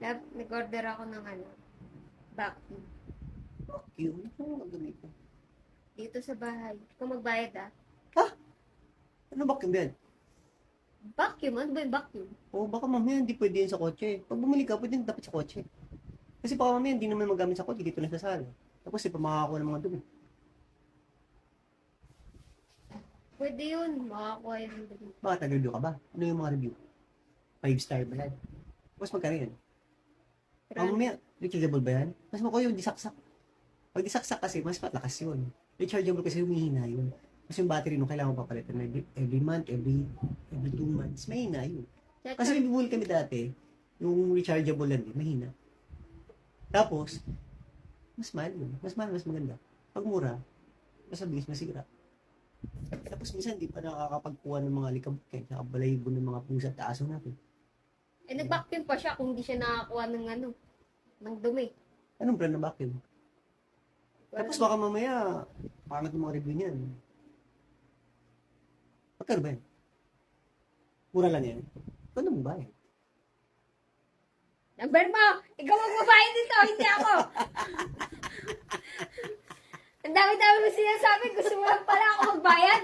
Nag-order ako ng vacuum. Vacuum? Ano ang dumi ko? Dito sa bahay. Kung magbayad Ha? Ano vacuum yan? Vacuum? Ano ba yung vacuum? O baka mamaya hindi pwede yan sa kotse. Pag bumili ka, pwede dapat sa kotse. Kasi baka mamaya hindi naman magamit sa kotse, dito na sa sala. Tapos pa makakakuha ng mga dumi. Pwede yun. Makakuha yun. Bakit nag-review ka ba? Ano yung mga review? 5-star ba yan? Tapos magkano yan? Mamaya, rechargeable ba yan? Mas makuha yung disaksak. Pag disaksak kasi, mas patlakas yun. Rechargeable kasi humihina yun. Kasi yung battery nung kailangan papalitan na every month, every 2 months, mahina yun. Kasi may bibuli kami dati, yung rechargeable lang din, mahina. Tapos, mas mahal yun. Mas mahal, mas maganda. Pag mura, mas mabilis masira. Tapos minsan, di pa nakakapagkuha ng mga likabok kaya nakabalayibo ng mga pusa at aso natin. Nag-vacuum pa siya kung di siya nakakuha ng dumi. Anong brand na vacuum? Tapos baka mamaya, pangat yung mga review niyan. Magkano ba yan? Mura lang yan. Ikaw na magbayad. Number mo! Ikaw magbabayad dito, hindi ako! Ang dami-dami mo sinasabi, gusto mo lang pala ako magbayad!